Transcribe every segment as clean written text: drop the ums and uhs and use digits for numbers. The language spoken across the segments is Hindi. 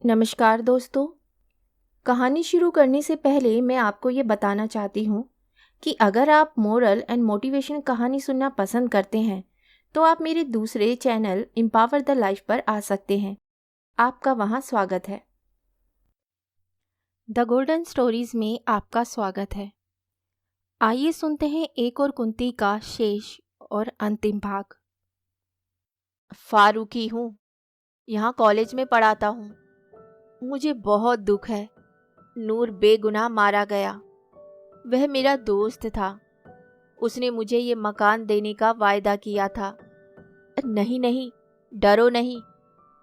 नमस्कार दोस्तों। कहानी शुरू करने से पहले मैं आपको ये बताना चाहती हूँ कि अगर आप मोरल एंड मोटिवेशन कहानी सुनना पसंद करते हैं तो आप मेरे दूसरे चैनल एम्पावर द लाइफ पर आ सकते हैं। आपका वहाँ स्वागत है। द गोल्डन स्टोरीज में आपका स्वागत है। आइए सुनते हैं एक और कुंती का शेष और अंतिम भाग। फारूकी हूँ, यहाँ कॉलेज में पढ़ाता हूँ। मुझे बहुत दुख है। नूर बेगुनाह मारा गया। वह मेरा दोस्त था। उसने मुझे ये मकान देने का वायदा किया था। नहीं नहीं, डरो नहीं,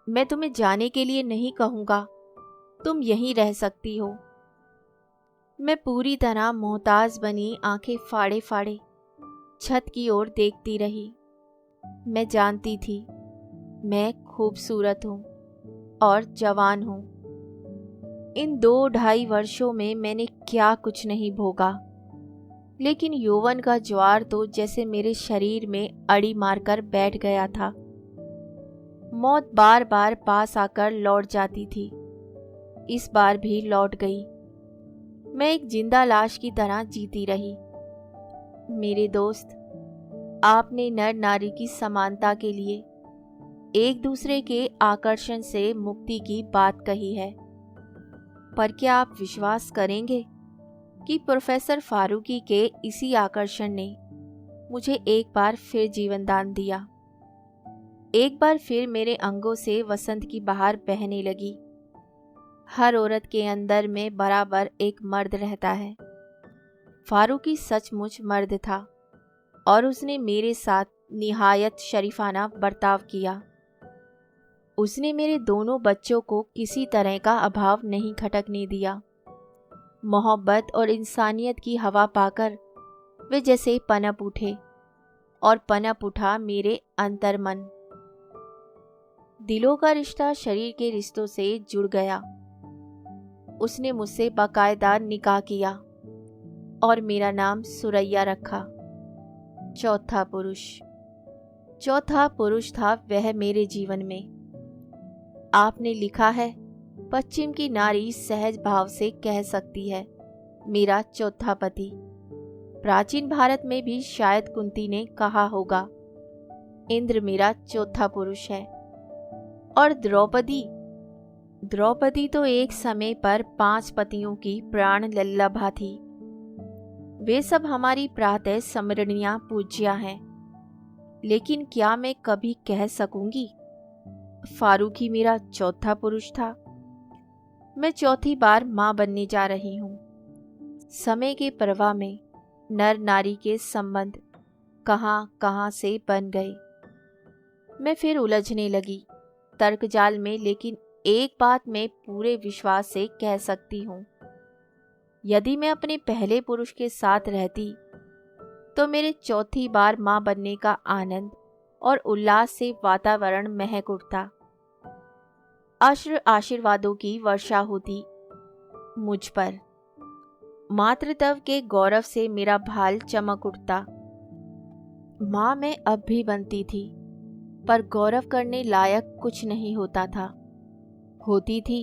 मैं तुम्हें जाने के लिए नहीं कहूँगा। तुम यहीं रह सकती हो। मैं पूरी तरह मोहताज बनी आंखें फाड़े फाड़े छत की ओर देखती रही। मैं जानती थी मैं खूबसूरत हूँ और जवान हूँ। इन 2-2.5 वर्षों में मैंने क्या कुछ नहीं भोगा, लेकिन यौवन का ज्वार तो जैसे मेरे शरीर में अड़ी मारकर बैठ गया था। मौत बार बार पास आकर लौट जाती थी। इस बार भी लौट गई। मैं एक जिंदा लाश की तरह जीती रही। मेरे दोस्त, आपने नर नारी की समानता के लिए एक दूसरे के आकर्षण से मुक्ति की बात कही है, पर क्या आप विश्वास करेंगे कि प्रोफेसर फारूकी के इसी आकर्षण ने मुझे एक बार फिर जीवन दान दिया। एक बार फिर मेरे अंगों से वसंत की बहार बहने लगी। हर औरत के अंदर में बराबर एक मर्द रहता है। फारूकी सचमुच मर्द था और उसने मेरे साथ निहायत शरीफाना बर्ताव किया। उसने मेरे दोनों बच्चों को किसी तरह का अभाव नहीं खटकने दिया। मोहब्बत और इंसानियत की हवा पाकर वे जैसे पनप उठे और पनप उठा मेरे अंतर्मन। दिलों का रिश्ता शरीर के रिश्तों से जुड़ गया। उसने मुझसे बाकायदा निकाह किया और मेरा नाम सुरैया रखा। चौथा पुरुष था वह मेरे जीवन में। आपने लिखा है, पश्चिम की नारी सहज भाव से कह सकती है, मेरा चौथा पति। प्राचीन भारत में भी शायद कुंती ने कहा होगा, इंद्र मेरा चौथा पुरुष है। और द्रौपदी तो एक समय पर 5 पतियों की प्राण लल्लभा थी। वे सब हमारी प्रातः स्मरणीय पूज्या हैं। लेकिन क्या मैं कभी कह सकूंगी फारूकी मेरा चौथा पुरुष था? मैं चौथी बार मां बनने जा रही हूं। समय के प्रवाह में नर नारी के संबंध कहां से बन गए। मैं फिर उलझने लगी तर्कजाल में, लेकिन एक बात मैं पूरे विश्वास से कह सकती हूँ, यदि मैं अपने पहले पुरुष के साथ रहती तो मेरे चौथी बार मां बनने का आनंद और उल्लास से वातावरण महक उठता। आशीर्वादों की वर्षा होती मुझ पर। मातृत्व के गौरव से मेरा भाल चमक उठता। मां मैं अब भी बनती थी, पर गौरव करने लायक कुछ नहीं होता था। होती थी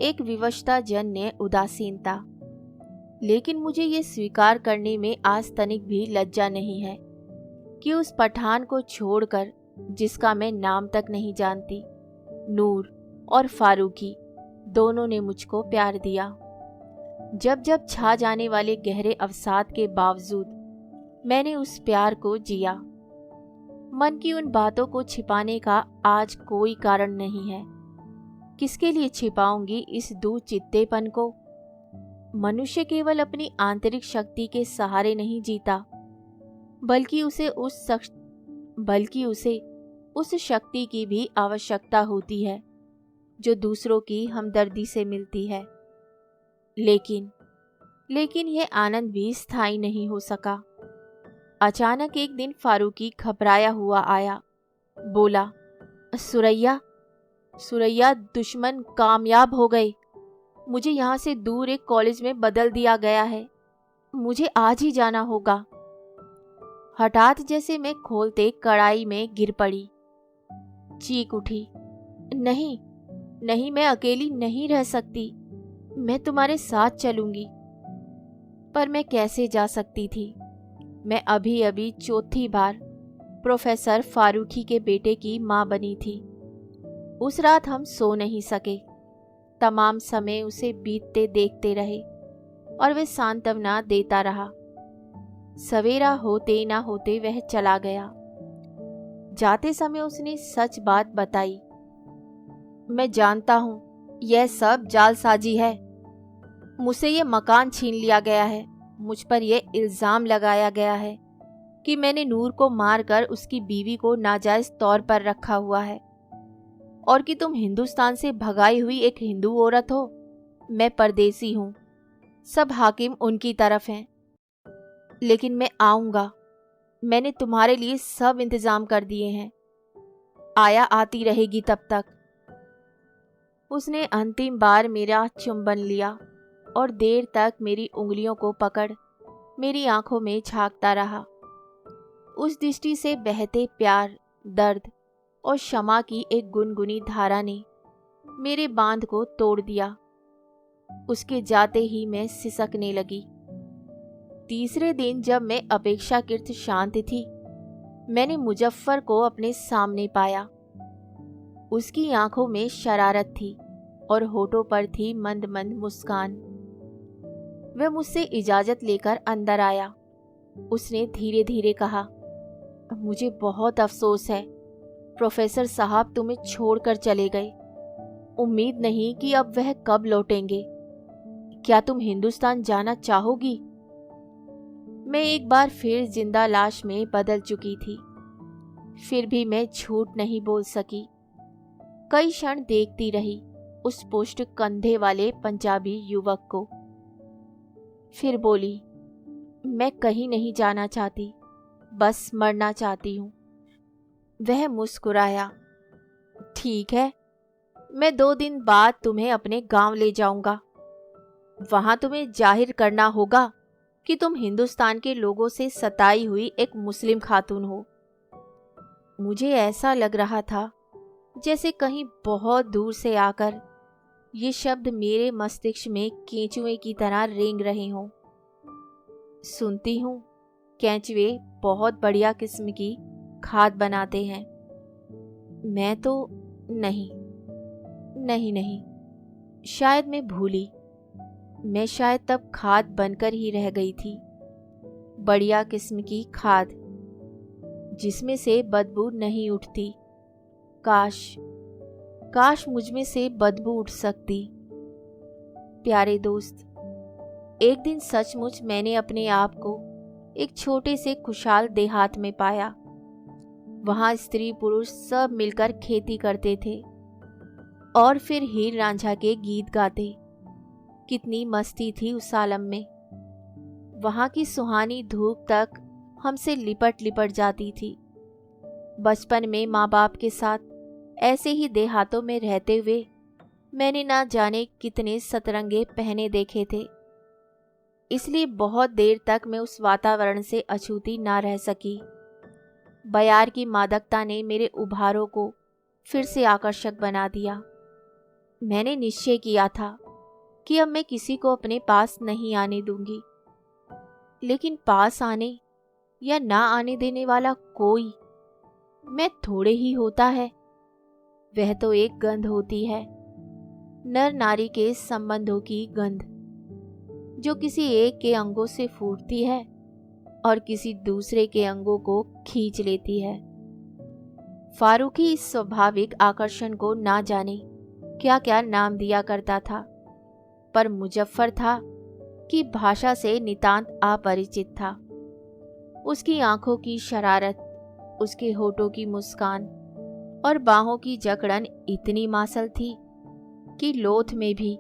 एक विवशता जन्य उदासीनता। लेकिन मुझे ये स्वीकार करने में आज तनिक भी लज्जा नहीं है कि उस पठान को छोड़कर, जिसका मैं नाम तक नहीं जानती, नूर और फारूकी दोनों ने मुझको प्यार दिया। जब जब छा जाने वाले गहरे अवसाद के बावजूद मैंने उस प्यार को जिया। मन की उन बातों को छिपाने का आज कोई कारण नहीं है। किसके लिए छिपाऊंगी इस दुचित्तेपन को? मनुष्य केवल अपनी आंतरिक शक्ति के सहारे नहीं जीता, बल्कि उसे उस शक्ति की भी आवश्यकता होती है जो दूसरों की हमदर्दी से मिलती है। लेकिन यह आनंद भी स्थायी नहीं हो सका। अचानक एक दिन फारूकी घबराया हुआ आया। बोला, सुरैया, दुश्मन कामयाब हो गए। मुझे यहाँ से दूर एक कॉलेज में बदल दिया गया है। मुझे आज ही जाना होगा। हठात जैसे मैं खोलते कड़ाई में गिर पड़ी। चीख उठी, नहीं, नहीं, मैं अकेली नहीं रह सकती, मैं तुम्हारे साथ चलूंगी। पर मैं कैसे जा सकती थी? मैं अभी अभी चौथी बार प्रोफेसर फारूकी के बेटे की माँ बनी थी। उस रात हम सो नहीं सके, तमाम समय उसे बीतते देखते रहे और वह सांत्वना देता रहा। सवेरा होते ना होते वह चला गया। जाते समय उसने सच बात बताई, मैं जानता हूं यह सब जालसाजी है, मुझसे ये मकान छीन लिया गया है, मुझ पर यह इल्जाम लगाया गया है कि मैंने नूर को मारकर उसकी बीवी को नाजायज तौर पर रखा हुआ है और कि तुम हिंदुस्तान से भगाई हुई एक हिंदू औरत हो। मैं परदेसी हूं, सब हाकिम उनकी तरफ हैं, लेकिन मैं आऊंगा, मैंने तुम्हारे लिए सब इंतजाम कर दिए हैं, आया आती रहेगी तब तक। उसने अंतिम बार मेरा चुंबन लिया और देर तक मेरी उंगलियों को पकड़ मेरी आंखों में झांकता रहा। उस दृष्टि से बहते प्यार, दर्द और क्षमा की एक गुनगुनी धारा ने मेरे बांध को तोड़ दिया। उसके जाते ही मैं सिसकने लगी। तीसरे दिन जब मैं अपेक्षाकृत शांत थी, मैंने मुजफ्फर को अपने सामने पाया। उसकी आंखों में शरारत थी और होठों पर थी मंद मंद मुस्कान। वह मुझसे इजाजत लेकर अंदर आया। उसने धीरे धीरे कहा, मुझे बहुत अफसोस है, प्रोफेसर साहब तुम्हें छोड़कर चले गए। उम्मीद नहीं कि अब वह कब लौटेंगे। क्या तुम हिंदुस्तान जाना चाहोगी? मैं एक बार फिर जिंदा लाश में बदल चुकी थी। फिर भी मैं झूठ नहीं बोल सकी। कई क्षण देखती रही उस पुष्ट कंधे वाले पंजाबी युवक को। फिर बोली, मैं कहीं नहीं जाना चाहती, बस मरना चाहती हूँ। वह मुस्कुराया, ठीक है, मैं 2 दिन बाद तुम्हें अपने गांव ले जाऊंगा। वहां तुम्हें जाहिर करना होगा कि तुम हिंदुस्तान के लोगों से सताई हुई एक मुस्लिम खातून हो। मुझे ऐसा लग रहा था जैसे कहीं बहुत दूर से आकर ये शब्द मेरे मस्तिष्क में केंचुए की तरह रेंग रहे हों। सुनती हूँ केंचुए बहुत बढ़िया किस्म की खाद बनाते हैं। मैं तो नहीं नहीं नहीं, शायद मैं भूली। मैं शायद तब खाद बनकर ही रह गई थी, बढ़िया किस्म की खाद जिसमें से बदबू नहीं उठती। काश मुझ में से बदबू उठ सकती। प्यारे दोस्त, एक दिन सचमुच मैंने अपने आप को एक छोटे से खुशहाल देहात में पाया। वहां स्त्री पुरुष सब मिलकर खेती करते थे और फिर हीर रांझा के गीत गाते। कितनी मस्ती थी उस आलम में। वहां की सुहानी धूप तक हमसे लिपट लिपट जाती थी। बचपन में माँ बाप के साथ ऐसे ही देहातों में रहते हुए मैंने ना जाने कितने सतरंगे पहने देखे थे। इसलिए बहुत देर तक मैं उस वातावरण से अछूती ना रह सकी। बयार की मादकता ने मेरे उभारों को फिर से आकर्षक बना दिया। मैंने निश्चय किया था कि अब मैं किसी को अपने पास नहीं आने दूंगी। लेकिन पास आने या ना आने देने वाला कोई मैं थोड़े ही होता है। वह तो एक गंध होती है, नर नारी के संबंधों की गंध, जो किसी एक के अंगों से फूटती है और किसी दूसरे के अंगों को खींच लेती है। फारूकी इस स्वाभाविक आकर्षण को ना जाने क्या क्या नाम दिया करता था, पर मुजफ्फर था कि भाषा से नितांत अपरिचित था। उसकी आंखों की शरारत, उसके होठों की मुस्कान और बाहों की जकड़न इतनी मासल थी कि लोथ में भी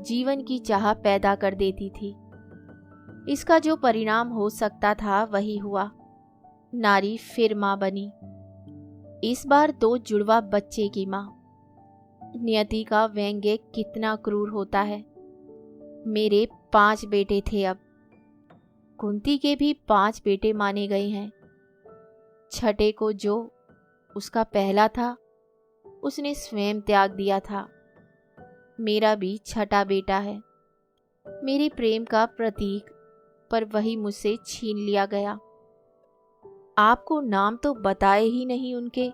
जीवन की चाह पैदा कर देती थी। इसका जो परिणाम हो सकता था वही हुआ। नारी फिर मां बनी, इस बार 2 जुड़वा बच्चे की मां। नियति का व्यंग्य कितना क्रूर होता है। मेरे 5 बेटे थे अब। कुंती के भी 5 बेटे माने गए हैं। छठे को जो उसका पहला था उसने स्वयं त्याग दिया था। मेरा भी छठा बेटा है, मेरे प्रेम का प्रतीक, पर वही मुझसे छीन लिया गया। आपको नाम तो बताए ही नहीं उनके।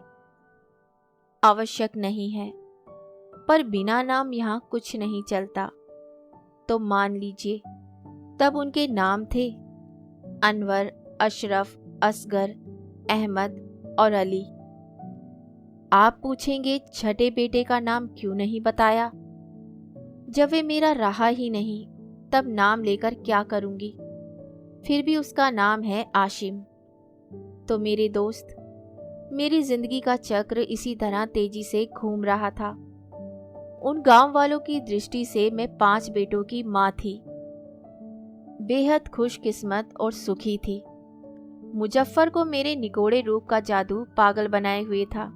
आवश्यक नहीं है, पर बिना नाम यहाँ कुछ नहीं चलता। तो मान लीजिए, तब उनके नाम थे अनवर, अशरफ, असगर, अहमद और अली। आप पूछेंगे छठे बेटे का नाम क्यों नहीं बताया? जब वे मेरा रहा ही नहीं, तब नाम लेकर क्या करूंगी? फिर भी उसका नाम है आशिम। तो मेरे दोस्त, मेरी जिंदगी का चक्र इसी तरह तेजी से घूम रहा था। उन गांव वालों की दृष्टि से मैं 5 बेटों की माँ थी, बेहद खुशकिस्मत और सुखी थी। मुजफ्फर को मेरे निगोड़े रूप का जादू पागल बनाए हुए था,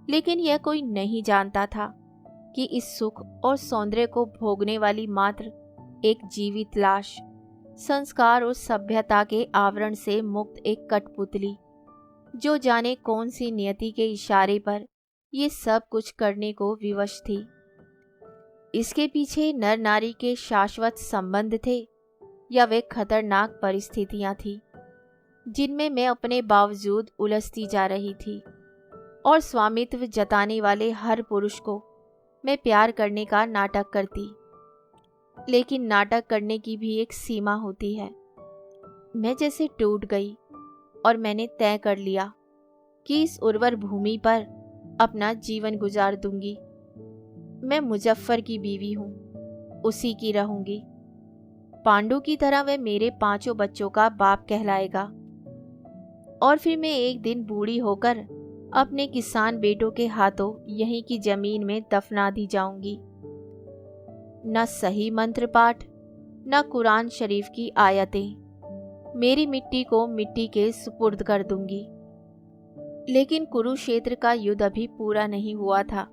लेकिन यह कोई नहीं जानता था कि इस सुख और सौंदर्य को भोगने वाली मात्र एक जीवित लाश, संस्कार और सभ्यता के आवरण से मुक्त एक कठपुतली, जो जाने कौन सी नियति के इशारे पर ये सब कुछ करने को विवश थी। इसके पीछे नर नारी के शाश्वत संबंध थे या वे खतरनाक परिस्थितियां थीं, जिनमें मैं अपने बावजूद उलझती जा रही थी, और स्वामित्व जताने वाले हर पुरुष को मैं प्यार करने का नाटक करती। लेकिन नाटक करने की भी एक सीमा होती है। मैं जैसे टूट गई और मैंने तय कर लिया कि इस उर्वर भूमि पर अपना जीवन गुजार दूंगी। मैं मुजफ्फर की बीवी हूँ, उसी की रहूंगी। पांडु की तरह वह मेरे 5 बच्चों का बाप कहलाएगा, और फिर मैं एक दिन बूढ़ी होकर अपने किसान बेटों के हाथों यहीं की जमीन में दफना दी जाऊंगी। न सही मंत्र पाठ, न कुरान शरीफ की आयतें, मेरी मिट्टी को मिट्टी के सुपुर्द कर दूंगी। लेकिन कुरुक्षेत्र का युद्ध अभी पूरा नहीं हुआ था।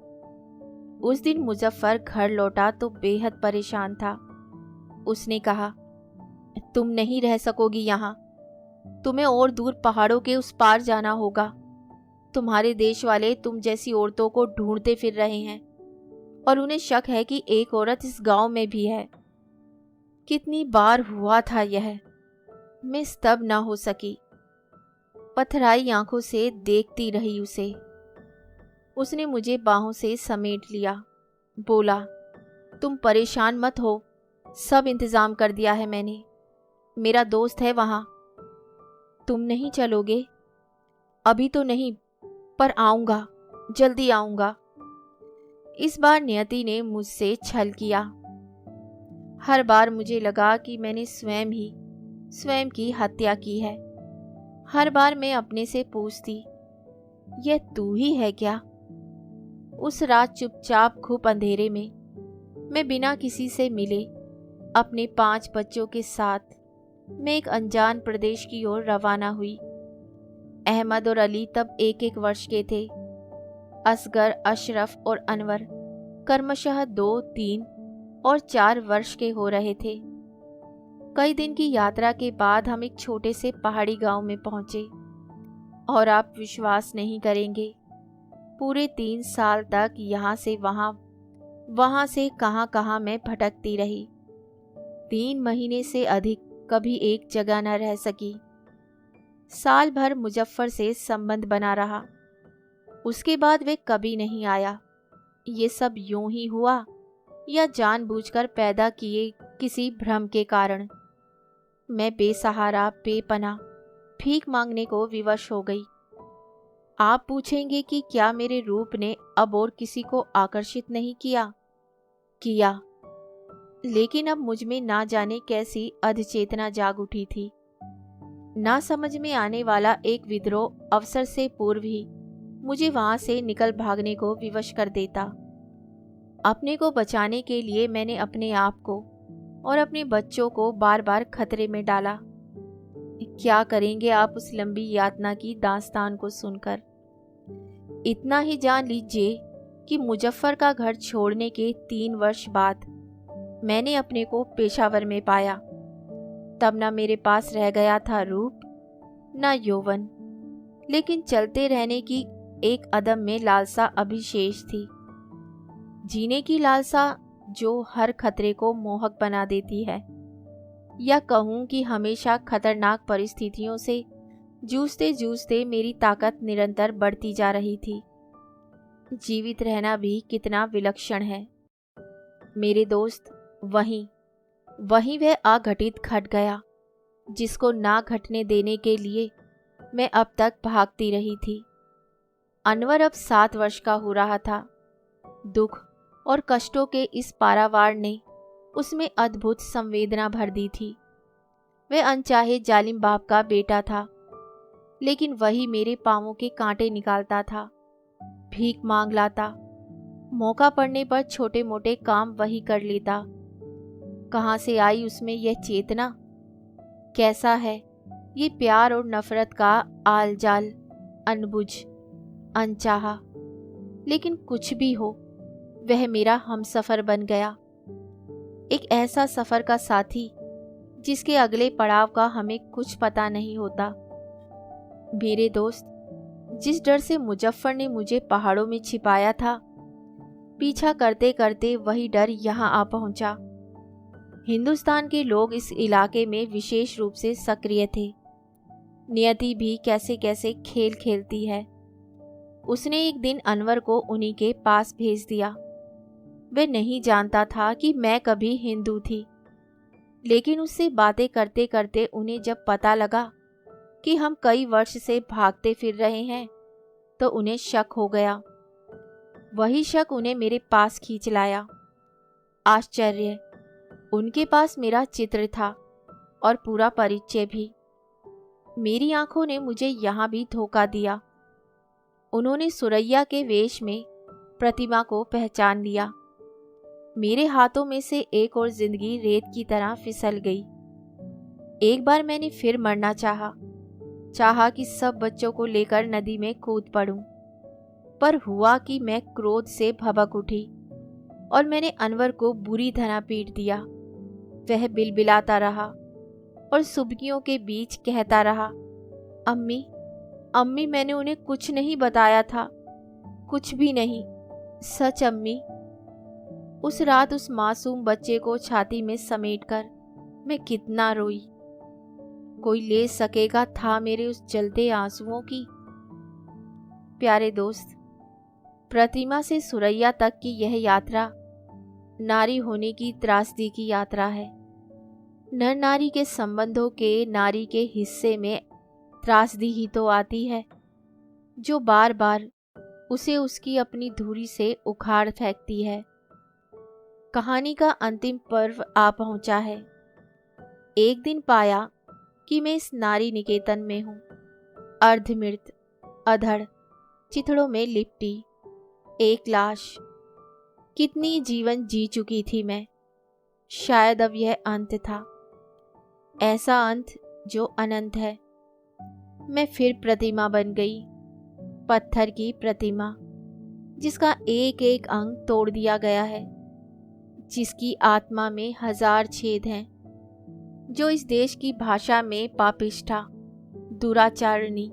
उस दिन मुजफ्फर घर लौटा तो बेहद परेशान था। उसने कहा, तुम नहीं रह सकोगी यहाँ, तुम्हें और दूर पहाड़ों के उस पार जाना होगा। तुम्हारे देश वाले तुम जैसी औरतों को ढूंढते फिर रहे हैं, और उन्हें शक है कि एक औरत इस गांव में भी है। कितनी बार हुआ था यह, मैं स्तब्ध न हो सकी। पथराई आंखों से देखती रही उसे। उसने मुझे बाहों से समेट लिया, बोला, तुम परेशान मत हो, सब इंतजाम कर दिया है मैंने। मेरा दोस्त है वहां। तुम नहीं चलोगे? अभी तो नहीं, पर आऊंगा, जल्दी आऊंगा। इस बार नियति ने मुझसे छल किया। हर बार मुझे लगा कि मैंने स्वयं की हत्या की है। हर बार मैं अपने से पूछती, यह तू ही है क्या? उस रात चुपचाप घुप अंधेरे में मैं बिना किसी से मिले अपने 5 बच्चों के साथ मैं एक अनजान प्रदेश की ओर रवाना हुई। अहमद और अली तब 1-1 वर्ष के थे। असगर, अशरफ और अनवर क्रमशः 2, 3 और 4 वर्ष के हो रहे थे। कई दिन की यात्रा के बाद हम एक छोटे से पहाड़ी गांव में पहुंचे, और आप विश्वास नहीं करेंगे, पूरे 3 साल तक यहाँ से वहाँ से कहाँ मैं भटकती रही। 3 महीने से अधिक कभी एक जगह न रह सकी। साल भर मुजफ्फर से संबंध बना रहा, उसके बाद वे कभी नहीं आया। ये सब यूं ही हुआ या जानबूझकर पैदा किए किसी भ्रम के कारण। मैं बेसहारा, बेपनाह, भीख मांगने को विवश हो गई। आप पूछेंगे कि क्या मेरे रूप ने अब और किसी को आकर्षित नहीं किया, लेकिन अब मुझ में ना जाने कैसी अधचेतना जाग उठी थी। ना समझ में आने वाला एक विद्रोह अवसर से पूर्व ही मुझे वहां से निकल भागने को विवश कर देता। अपने को बचाने के लिए मैंने अपने आप को और अपने बच्चों को बार बार खतरे में डाला। क्या करेंगे आप उस लंबी यातना की दास्तान को सुनकर? इतना ही जान लीजिए कि मुजफ्फर का घर छोड़ने के 3 वर्ष बाद मैंने अपने को पेशावर में पाया। तब ना मेरे पास रह गया था रूप, ना यौवन, लेकिन चलते रहने की एक अदम में लालसा अभिशेष थी। जीने की लालसा जो हर खतरे को मोहक बना देती है, या कहूँ कि हमेशा खतरनाक परिस्थितियों से जूझते जूझते मेरी ताकत निरंतर बढ़ती जा रही थी। जीवित रहना भी कितना विलक्षण है। मेरे दोस्त, वहीं वह अघटित घट गया जिसको ना घटने देने के लिए मैं अब तक भागती रही थी। अनवर अब 7 वर्ष का हो रहा था। दुख और कष्टों के इस पारावार ने उसमें अद्भुत संवेदना भर दी थी। वह अनचाहे जालिम बाप का बेटा था, लेकिन वही मेरे पांवों के कांटे निकालता था, भीख मांग लाता, मौका पड़ने पर छोटे मोटे काम वही कर लेता। कहाँ से आई उसमें यह चेतना? कैसा है ये प्यार और नफरत का आल जाल, अनबुझ, अनचाहा। लेकिन कुछ भी हो, वह मेरा हमसफर बन गया, एक ऐसा सफर का साथी जिसके अगले पड़ाव का हमें कुछ पता नहीं होता। मेरे दोस्त, जिस डर से मुजफ्फर ने मुझे पहाड़ों में छिपाया था, पीछा करते करते वही डर यहाँ आ पहुंचा। हिंदुस्तान के लोग इस इलाके में विशेष रूप से सक्रिय थे। नियति भी कैसे कैसे खेल खेलती है। उसने एक दिन अनवर को उन्हीं के पास भेज दिया। वह नहीं जानता था कि मैं कभी हिंदू थी, लेकिन उससे बातें करते करते उन्हें जब पता लगा कि हम कई वर्ष से भागते फिर रहे हैं, तो उन्हें शक हो गया। वही शक उन्हें मेरे पास खींच लाया। आश्चर्य, उनके पास मेरा चित्र था और पूरा परिचय भी। मेरी आंखों ने मुझे यहाँ भी धोखा दिया। उन्होंने सुरैया के वेश में प्रतिमा को पहचान लिया। मेरे हाथों में से एक और जिंदगी रेत की तरह फिसल गई। एक बार मैंने फिर मरना चाहा कि सब बच्चों को लेकर नदी में कूद पड़ूं, पर हुआ कि मैं क्रोध से भभक उठी और मैंने अनवर को बुरी तरह पीट दिया। वह बिलबिलाता रहा और सुबकियों के बीच कहता रहा, अम्मी, अम्मी, मैंने उन्हें कुछ नहीं बताया था, कुछ भी नहीं, सच अम्मी। उस रात उस मासूम बच्चे को छाती में समेटकर मैं कितना रोई। कोई ले सकेगा था मेरे उस जलते आंसुओं की। प्यारे दोस्त, प्रतिमा से सुरैया तक की यह यात्रा नारी होने की त्रासदी की यात्रा है। नर नारी के संबंधों के नारी के हिस्से में त्रासदी ही तो आती है, जो बार बार उसे उसकी अपनी धुरी से उखाड़ फेंकती है। कहानी का अंतिम पर्व आ पहुंचा है। एक दिन पाया कि मैं इस नारी निकेतन में हूँ, अर्धमृत, अधड़, चिथड़ों में लिपटी एक लाश। कितनी जीवन जी चुकी थी मैं। शायद अब यह अंत था, ऐसा अंत जो अनंत है। मैं फिर प्रतिमा बन गई, पत्थर की प्रतिमा, जिसका एक एक अंग तोड़ दिया गया है, जिसकी आत्मा में 1000 छेद हैं, जो इस देश की भाषा में पापिष्ठा, दुराचारणी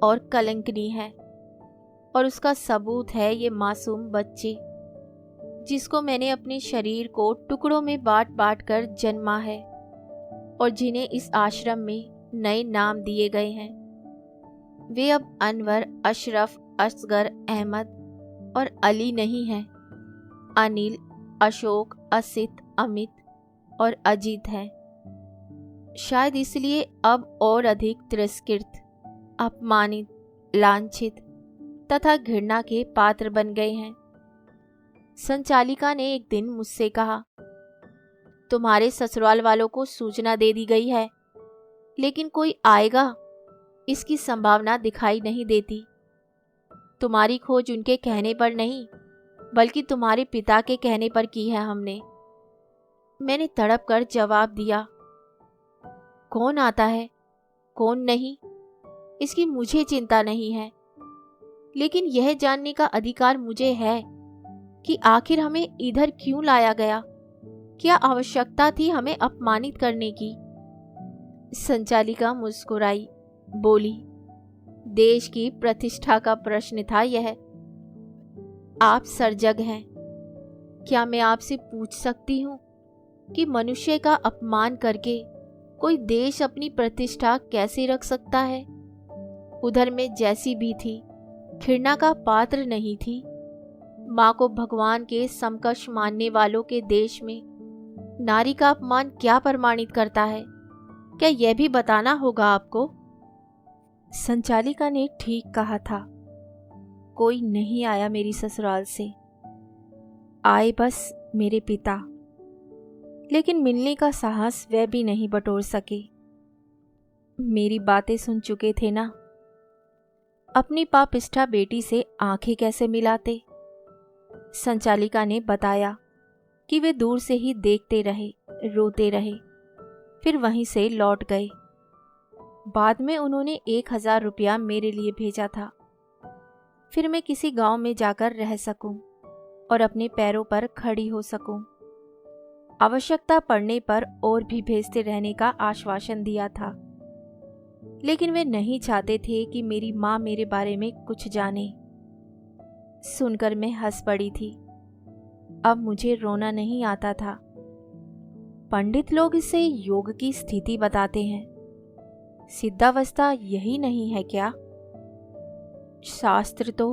और कलंकनी है। और उसका सबूत है ये मासूम बच्चे, जिसको मैंने अपने शरीर को टुकड़ों में बांट बांट कर जन्मा है और जिन्हें इस आश्रम में नए नाम दिए गए हैं। वे अब अनवर, अशरफ, असगर, अहमद और अली नहीं हैं, अनिल, अशोक, असित, अमित और अजीत हैं। शायद इसलिए अब और अधिक तिरस्कृत, अपमानित, लांछित तथा घृणा के पात्र बन गए हैं। संचालिका ने एक दिन मुझसे कहा, तुम्हारे ससुराल वालों को सूचना दे दी गई है, लेकिन कोई आएगा इसकी संभावना दिखाई नहीं देती। तुम्हारी खोज उनके कहने पर नहीं, बल्कि तुम्हारे पिता के कहने पर की है हमने। मैंने तड़प कर जवाब दिया, कौन आता है, कौन नहीं, इसकी मुझे चिंता नहीं है, लेकिन यह जानने का अधिकार मुझे है कि आखिर हमें इधर क्यों लाया गया। क्या आवश्यकता थी हमें अपमानित करने की? संचालिका मुस्कुराई, बोली, देश की प्रतिष्ठा का प्रश्न था यह। आप सर्जक हैं, क्या मैं आपसे पूछ सकती हूँ कि मनुष्य का अपमान करके कोई देश अपनी प्रतिष्ठा कैसे रख सकता है? उधर मैं जैसी भी थी, घृणा का पात्र नहीं थी। माँ को भगवान के समकक्ष मानने वालों के देश में नारी का अपमान क्या प्रमाणित करता है? क्या यह भी बताना होगा आपको? संचालिका ने ठीक कहा था। कोई नहीं आया मेरी ससुराल से, आए बस मेरे पिता। लेकिन मिलने का साहस वह भी नहीं बटोर सके। मेरी बातें सुन चुके थे ना। अपनी पापिष्ठा बेटी से आंखें कैसे मिलाते? संचालिका ने बताया कि वे दूर से ही देखते रहे, रोते रहे, फिर वहीं से लौट गए। बाद में उन्होंने 1000 रुपया मेरे लिए भेजा था, फिर मैं किसी गांव में जाकर रह सकूं और अपने पैरों पर खड़ी हो सकूं। आवश्यकता पड़ने पर और भी भेजते रहने का आश्वासन दिया था, लेकिन वे नहीं चाहते थे कि मेरी माँ मेरे बारे में कुछ जाने। सुनकर मैं हंस पड़ी थी। अब मुझे रोना नहीं आता था। पंडित लोग इसे योग की स्थिति बताते हैं। सिद्धावस्था यही नहीं है क्या? शास्त्र तो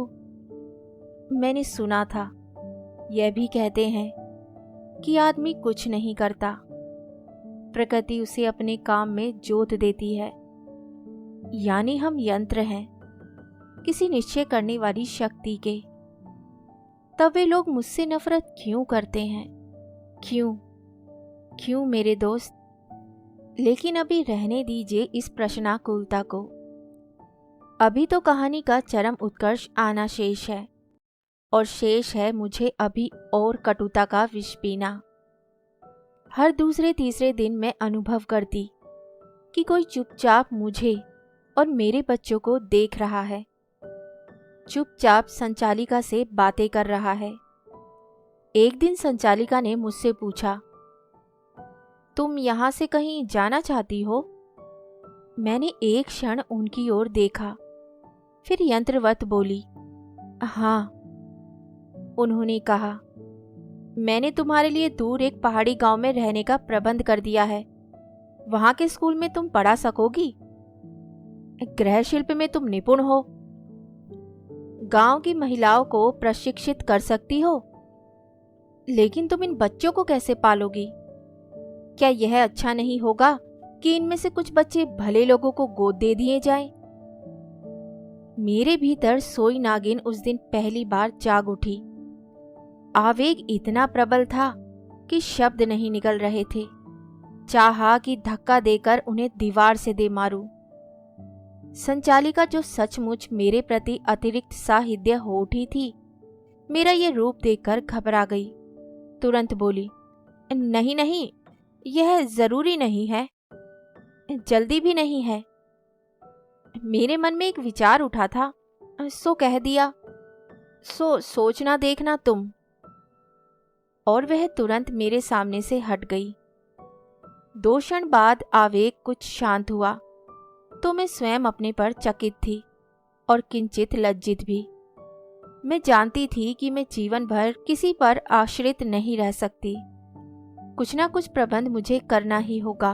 मैंने सुना था, यह भी कहते हैं कि आदमी कुछ नहीं करता, प्रकृति उसे अपने काम में जोत देती है। यानी हम यंत्र हैं किसी निश्चय करने वाली शक्ति के। तब वे लोग मुझसे नफरत क्यों करते हैं? क्यों मेरे दोस्त? लेकिन अभी रहने दीजिए इस प्रश्नाकुलता को। अभी तो कहानी का चरम उत्कर्ष आना शेष है, और शेष है मुझे अभी और कटुता का विष पीना। हर दूसरे तीसरे दिन मैं अनुभव करती कि कोई चुपचाप मुझे और मेरे बच्चों को देख रहा है, चुपचाप संचालिका से बातें कर रहा है। एक दिन संचालिका ने मुझसे पूछा, तुम यहाँ से कहीं जाना चाहती हो? मैंने एक क्षण उनकी ओर देखा, फिर यंत्रवत बोली, हाँ। उन्होंने कहा, मैंने तुम्हारे लिए दूर एक पहाड़ी गांव में रहने का प्रबंध कर दिया है। वहां के स्कूल में तुम पढ़ा सकोगी। गृह शिल्प में तुम निपुण हो, गांव की महिलाओं को प्रशिक्षित कर सकती हो। लेकिन तुम इन बच्चों को कैसे पालोगी? क्या यह अच्छा नहीं होगा कि इनमें से कुछ बच्चे भले लोगों को गोद दे दिए जाएं? मेरे भीतर सोई नागिन उस दिन पहली बार जाग उठी। आवेग इतना प्रबल था कि शब्द नहीं निकल रहे थे। चाहा कि धक्का देकर उन्हें दीवार से दे मारूं। संचालिका, जो सचमुच मेरे प्रति अतिरिक्त साहित्य हो उठी थी, मेरा ये रूप देखकर घबरा गई। तुरंत बोली, नहीं नहीं, यह जरूरी नहीं है, जल्दी भी नहीं है। मेरे मन में एक विचार उठा था, सो कह दिया। सोचना देखना तुम। और वह तुरंत मेरे सामने से हट गई। 2 क्षण बाद आवेग कुछ शांत हुआ तो मैं स्वयं अपने पर चकित थी और किंचित लज्जित भी। मैं जानती थी कि मैं जीवन भर किसी पर आश्रित नहीं रह सकती। कुछ ना कुछ प्रबंध मुझे करना ही होगा।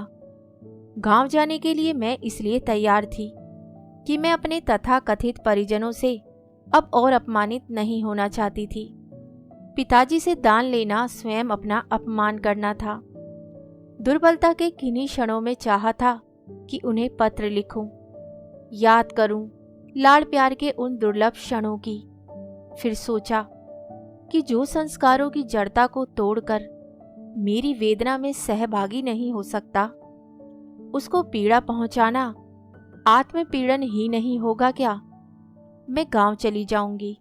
गांव जाने के लिए मैं इसलिए तैयार थी कि मैं अपने तथाकथित परिजनों से अब और अपमानित नहीं होना चाहती थी। पिताजी से दान लेना स्वयं अपना अपमान करना था। दुर्बलता के किन्हीं क्षणों में चाहा था कि उन्हें पत्र लिखूं, याद करूं लाड़ प्यार के उन दुर्लभ क्षणों की। फिर सोचा कि जो संस्कारों की जड़ता को तोड़कर मेरी वेदना में सहभागी नहीं हो सकता, उसको पीड़ा पहुंचाना आत्मपीड़न ही नहीं होगा क्या? मैं गांव चली जाऊंगी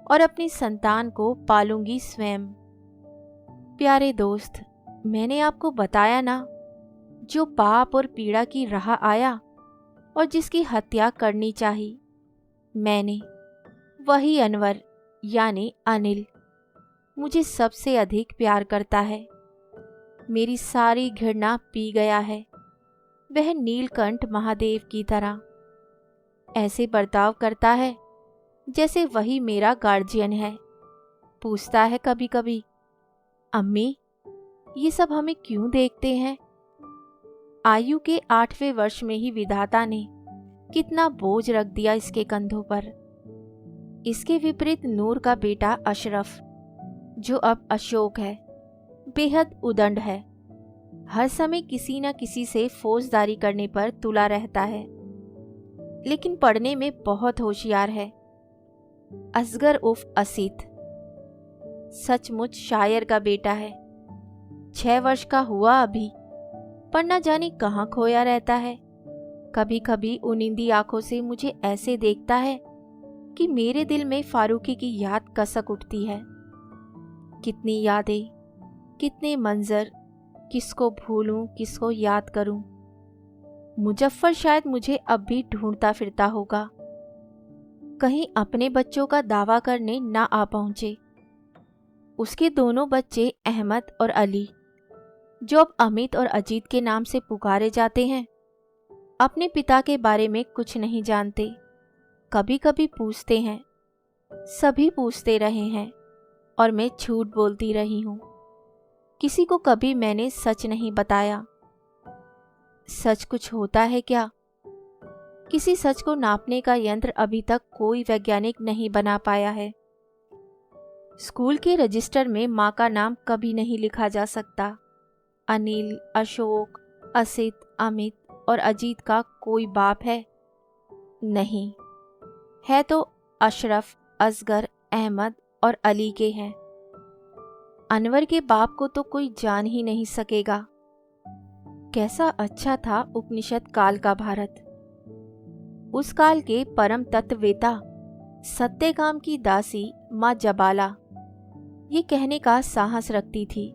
और अपनी संतान को पालूंगी स्वयं। प्यारे दोस्त, मैंने आपको बताया ना, जो पाप और पीड़ा की राह आया और जिसकी हत्या करनी चाहिए, मैंने, वही अनवर यानी अनिल मुझे सबसे अधिक प्यार करता है। मेरी सारी घृणा पी गया है, वह नीलकंठ महादेव की तरह। ऐसे बर्ताव करता है जैसे वही मेरा गार्जियन है। पूछता है कभी कभी, अम्मी, ये सब हमें क्यों देखते हैं? आयु के 8वें वर्ष में ही विधाता ने कितना बोझ रख दिया इसके कंधों पर। इसके विपरीत नूर का बेटा अशरफ, जो अब अशोक है, बेहद उदंड है। हर समय किसी न किसी से फौजदारी करने पर तुला रहता है, लेकिन पढ़ने में बहुत होशियार है। असगर उर्फ असीत सचमुच शायर का बेटा है। 6 वर्ष का हुआ अभी, पर न जाने कहाँ खोया रहता है। कभी कभी उनिंदी आंखों से मुझे ऐसे देखता है कि मेरे दिल में फारूकी की याद कसक उठती है। कितनी यादें, कितने मंजर, किसको भूलूं, किसको याद करूं। मुजफ्फर शायद मुझे अब भी ढूंढता फिरता होगा, कहीं अपने बच्चों का दावा करने ना आ पहुंचे। उसके दोनों बच्चे अहमद और अली, जो अब अमित और अजीत के नाम से पुकारे जाते हैं, अपने पिता के बारे में कुछ नहीं जानते। कभी कभी पूछते हैं, सभी पूछते रहे हैं, और मैं झूठ बोलती रही हूं। किसी को कभी मैंने सच नहीं बताया। सच कुछ होता है क्या? किसी सच को नापने का यंत्र अभी तक कोई वैज्ञानिक नहीं बना पाया है। स्कूल के रजिस्टर में माँ का नाम कभी नहीं लिखा जा सकता। अनिल, अशोक, असित, अमित और अजीत का कोई बाप है? नहीं है, तो अशरफ, असगर, अहमद और अली के हैं। अनवर के बाप को तो कोई जान ही नहीं सकेगा। कैसा अच्छा था उपनिषद काल का भारत। उस काल के परम तत्ववेता सत्यकाम की दासी माँ जबाला ये कहने का साहस रखती थी,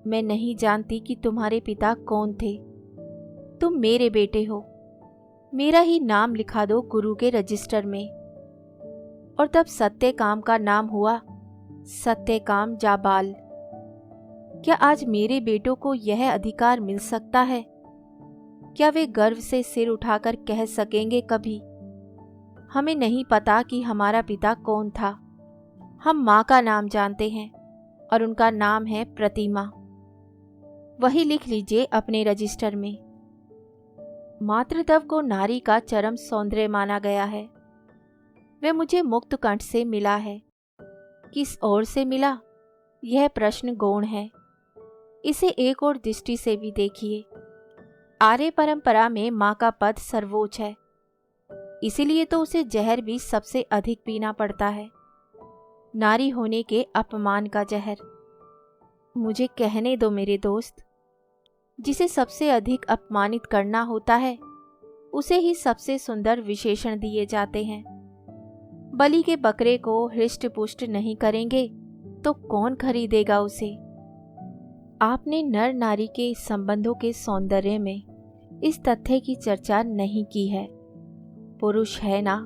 मैं नहीं जानती कि तुम्हारे पिता कौन थे। तुम मेरे बेटे हो, मेरा ही नाम लिखा दो गुरु के रजिस्टर में। और तब सत्यकाम का नाम हुआ सत्यकाम जाबाल। क्या आज मेरे बेटों को यह अधिकार मिल सकता है? क्या वे गर्व से सिर उठाकर कह सकेंगे कभी, हमें नहीं पता कि हमारा पिता कौन था, हम माँ का नाम जानते हैं और उनका नाम है प्रतिमा। वही लिख लीजिए अपने रजिस्टर में। मातृत्व को नारी का चरम सौंदर्य माना गया है। वह मुझे मुक्त कंठ से मिला है। किस ओर से मिला, यह प्रश्न गौण है। इसे एक और दृष्टि से भी देखिए। आर्य परंपरा में माँ का पद सर्वोच्च है, इसीलिए तो उसे जहर भी सबसे अधिक पीना पड़ता है, नारी होने के अपमान का जहर। मुझे कहने दो मेरे दोस्त, जिसे सबसे अधिक अपमानित करना होता है उसे ही सबसे सुंदर विशेषण दिए जाते हैं। बलि के बकरे को हृष्ट पुष्ट नहीं करेंगे तो कौन खरीदेगा उसे। आपने नर नारी के संबंधों के सौंदर्य में इस तथ्य की चर्चा नहीं की है, पुरुष है ना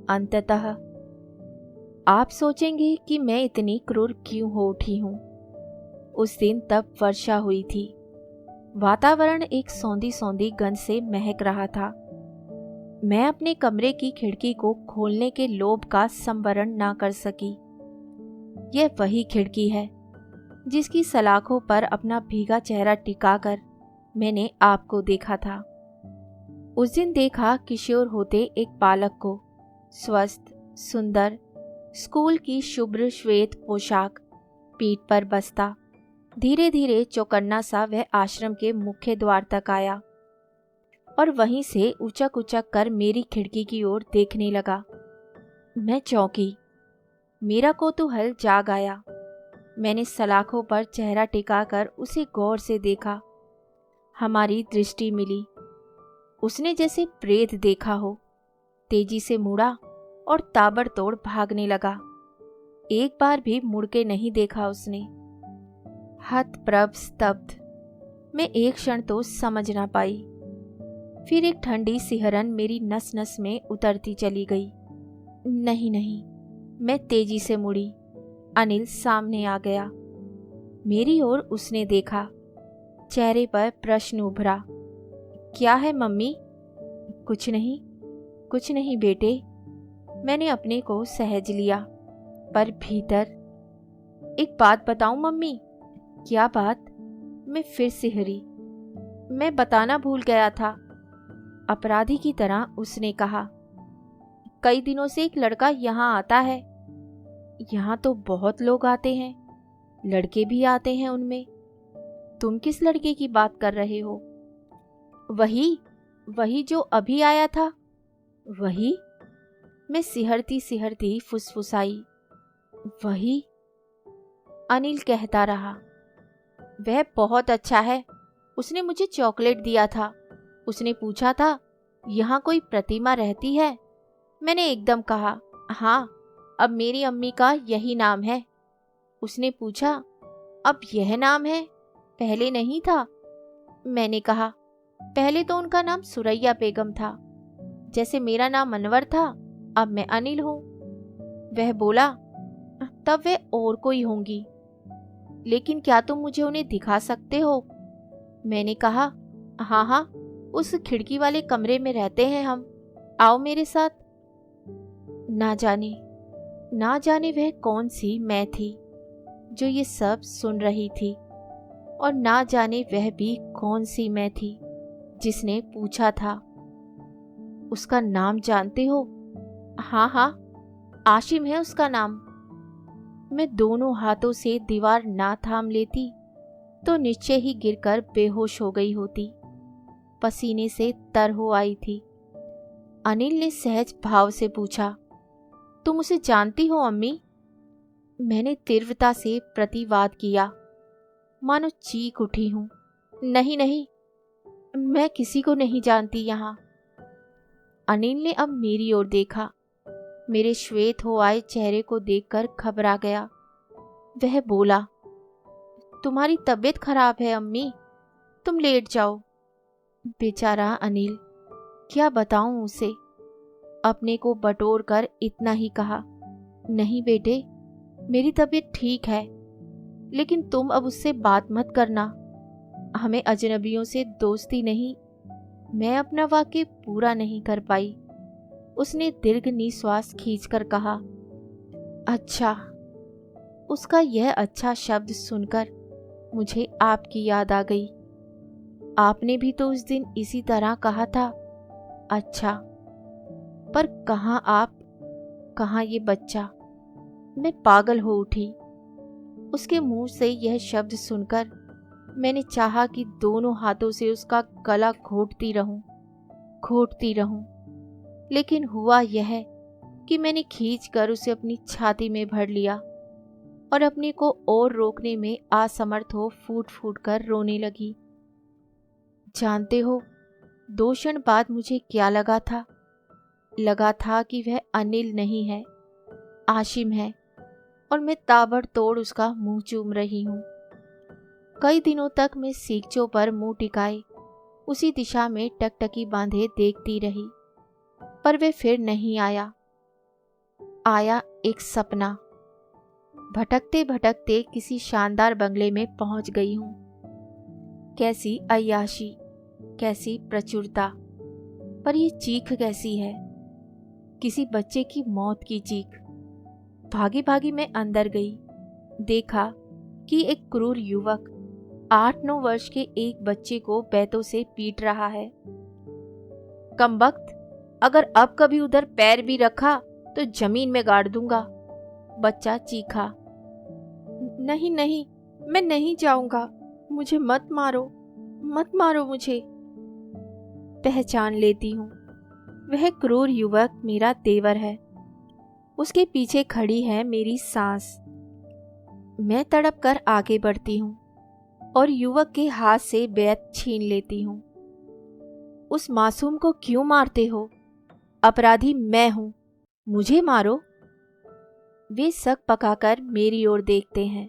अंततः। आप सोचेंगे कि मैं इतनी क्रूर क्यों हो उठी हूं। उस दिन तब वर्षा हुई थी। वातावरण एक सौंधी सौंधी गंध से महक रहा था। मैं अपने कमरे की खिड़की को खोलने के लोभ का संवरण ना कर सकी। यह वही खिड़की है जिसकी सलाखों पर अपना भीगा चेहरा टिकाकर मैंने आपको देखा था। उस दिन देखा किशोर होते एक बालक को, स्वस्थ, सुंदर, स्कूल की शुभ्र श्वेत पोशाक, पीठ पर बस्ता। धीरे धीरे चौकन्ना सा वह आश्रम के मुख्य द्वार तक आया और वहीं से उचक उचक कर मेरी खिड़की की ओर देखने लगा। मैं चौंकी। मेरा कौतूहल जाग आया। मैंने सलाखों पर चेहरा टिकाकर उसे गौर से देखा। हमारी दृष्टि मिली। उसने जैसे प्रेत देखा हो, तेजी से मुड़ा और ताबड़तोड़ भागने लगा। एक बार भी मुड़ के नहीं देखा उसने। हतप्रभ स्तब्ध। मैं एक क्षण तो समझ ना पाई। फिर एक ठंडी सिहरन मेरी नस नस में उतरती चली गई। नहीं नहीं, मैं तेजी से मुड़ी। अनिल सामने आ गया। मेरी ओर उसने देखा। चेहरे पर प्रश्न उभरा। क्या है मम्मी? कुछ नहीं, कुछ नहीं बेटे। मैंने अपने को सहज लिया, पर भीतर। एक बात बताऊं मम्मी, क्या बात? मैं फिर सिहरी। मैं बताना भूल गया था, अपराधी की तरह उसने कहा। कई दिनों से एक लड़का यहाँ आता है। यहाँ तो बहुत लोग आते हैं, लड़के भी आते हैं उनमें। तुम किस लड़के की बात कर रहे हो? वही जो अभी आया था। वही? मैं सिहरती सिहरती फुसफुसाई। वही? अनिल कहता रहा। वह बहुत अच्छा है, उसने मुझे चॉकलेट दिया था। उसने पूछा था, यहाँ कोई प्रतिमा रहती है? मैंने एकदम कहा, हाँ, अब मेरी अम्मी का यही नाम है। उसने पूछा, अब यह नाम है, पहले नहीं था? मैंने कहा, पहले तो उनका नाम सुरैया बेगम था, जैसे मेरा नाम अनवर था, अब मैं अनिल हूं। वह बोला, तब वे और कोई होंगी, लेकिन क्या तुम मुझे उन्हें दिखा सकते हो? मैंने कहा, हाँ हाँ, उस खिड़की वाले कमरे में रहते हैं हम, आओ मेरे साथ। ना जाने वह कौन सी मैं थी जो ये सब सुन रही थी, और ना जाने वह भी कौन सी मैं थी जिसने पूछा था। उसका नाम जानते हो? हाँ हाँ, आशिम है उसका नाम। मैं दोनों हाथों से दीवार ना थाम लेती तो निश्चय ही गिरकर बेहोश हो गई होती। पसीने से तर हो आई थी। अनिल ने सहज भाव से पूछा, तुम उसे जानती हो अम्मी? मैंने तीव्रता से प्रतिवाद किया, मानो चीख उठी हूं। नहीं नहीं, मैं किसी को नहीं जानती यहाँ। अनिल ने अब मेरी ओर देखा। मेरे श्वेत हो आए चेहरे को देखकर घबरा गया। वह बोला, तुम्हारी तबीयत खराब है अम्मी, तुम लेट जाओ। बेचारा अनिल, क्या बताऊं उसे? अपने को बटोर कर इतना ही कहा, नहीं बेटे, मेरी तबीयत ठीक है, लेकिन तुम अब उससे बात मत करना। हमें अजनबियों से दोस्ती नहीं। मैं अपना वाक्य पूरा नहीं कर पाई। उसने दीर्घ निश्वास खींचकर कहा, अच्छा। उसका यह अच्छा शब्द सुनकर मुझे आपकी याद आ गई। आपने भी तो उस दिन इसी तरह कहा था, अच्छा। पर कहाँ आप, कहाँ ये बच्चा? मैं पागल हो उठी। उसके मुंह से यह शब्द सुनकर मैंने चाहा कि दोनों हाथों से उसका गला घोटती रहूं, लेकिन हुआ यह कि मैंने खींचकर उसे अपनी छाती में भर लिया और अपने को और रोकने में असमर्थ हो फूट फूट कर रोने लगी। जानते हो, 2 क्षण बाद मुझे क्या लगा था? लगा था कि वह अनिल नहीं है, आशिम है, और मैं ताबड़तोड़ उसका मुंह चूम रही हूं। कई दिनों तक मैं सीखचों पर मुंह टिकाए उसी दिशा में टकटकी बांधे देखती रही, पर वे फिर नहीं आया। आया एक सपना। भटकते भटकते किसी शानदार बंगले में पहुंच गई हूं। कैसी अय्याशी, कैसी प्रचुरता, पर ये चीख कैसी है? किसी बच्चे की मौत की चीख। भागी भागी मैं अंदर गई। देखा कि एक क्रूर युवक 8-9 वर्ष के एक बच्चे को बैतों से पीट रहा है। कमबख्त, अगर अब कभी उधर पैर भी रखा तो जमीन में गाड़ दूंगा, बच्चा चीखा। नहीं नहीं, मैं नहीं जाऊंगा, मुझे मत मारो मुझे। पहचान लेती हूँ, वह क्रूर युवक मेरा देवर है। उसके पीछे खड़ी है मेरी सास। मैं तड़प कर आगे बढ़ती हूँ और युवक के हाथ से बैत छीन लेती हूँ। उस मासूम को क्यों मारते हो? अपराधी मैं हूं, मुझे मारो। वे सक पकाकर मेरी ओर देखते हैं,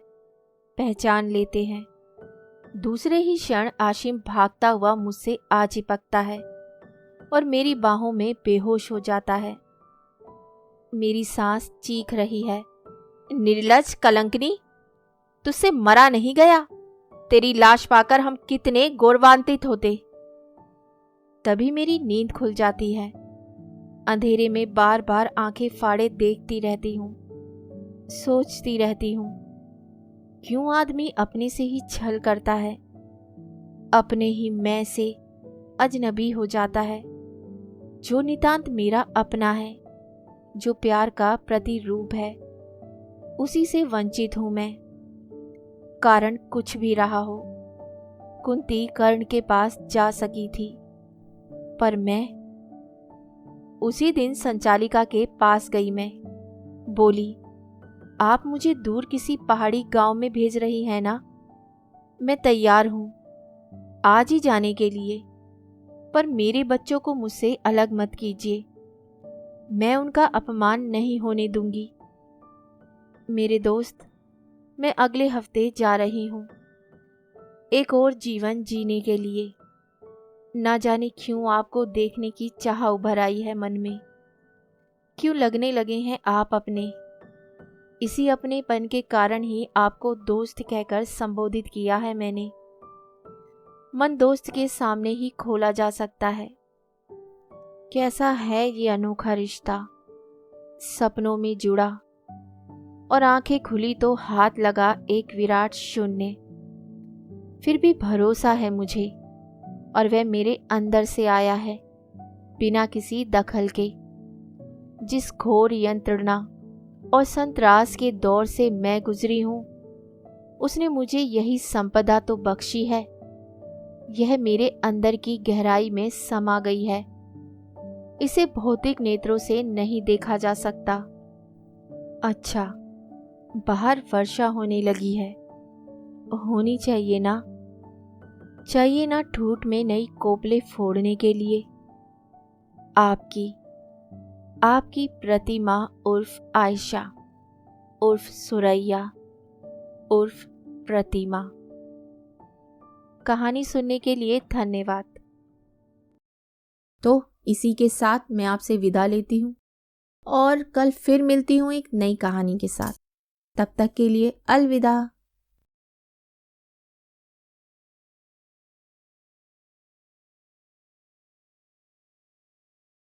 पहचान लेते हैं। दूसरे ही क्षण आशिम भागता हुआ मुझसे आ चिपकता है और मेरी बाहों में बेहोश हो जाता है। मेरी सांस चीख रही है, निर्लज्ज कलंकनी, तुझसे मरा नहीं गया। तेरी लाश पाकर हम कितने गौरवान्वित होते। तभी मेरी नींद खुल जाती है। अंधेरे में बार बार आंखें फाड़े देखती रहती हूँ, सोचती रहती हूँ, क्यों आदमी अपने से ही छल करता है, अपने ही मैं से अजनबी हो जाता है। जो नितांत मेरा अपना है, जो प्यार का प्रतिरूप है, उसी से वंचित हूं मैं। कारण कुछ भी रहा हो, कुंती कर्ण के पास जा सकी थी, पर मैं उसी दिन संचालिका के पास गई। मैं बोली, आप मुझे दूर किसी पहाड़ी गांव में भेज रही हैं ना? मैं तैयार हूं आज ही जाने के लिए, पर मेरे बच्चों को मुझसे अलग मत कीजिए। मैं उनका अपमान नहीं होने दूंगी। मेरे दोस्त, मैं अगले हफ्ते जा रही हूं, एक और जीवन जीने के लिए। ना जाने क्यों आपको देखने की चाह उभर आई है मन में। क्यों लगने लगे हैं आप अपने। इसी अपनेपन के कारण ही आपको दोस्त कहकर संबोधित किया है मैंने। मन दोस्त के सामने ही खोला जा सकता है। कैसा है ये अनोखा रिश्ता, सपनों में जुड़ा और आंखें खुली तो हाथ लगा एक विराट शून्य। फिर भी भरोसा है मुझे, और वह मेरे अंदर से आया है, बिना किसी दखल के। जिस घोर यंत्रणा और संत्रास के दौर से मैं गुजरी हूं, उसने मुझे यही संपदा तो बख्शी है। यह मेरे अंदर की गहराई में समा गई है। इसे भौतिक नेत्रों से नहीं देखा जा सकता। अच्छा, बाहर वर्षा होने लगी है। होनी चाहिए ना? चाहिए ना ठूठ में नई कोपले फोड़ने के लिए। आपकी प्रतिमा उर्फ आयशा उर्फ सुरैया उर्फ प्रतिमा। कहानी सुनने के लिए धन्यवाद। तो इसी के साथ मैं आपसे विदा लेती हूँ और कल फिर मिलती हूँ एक नई कहानी के साथ। तब तक के लिए अलविदा।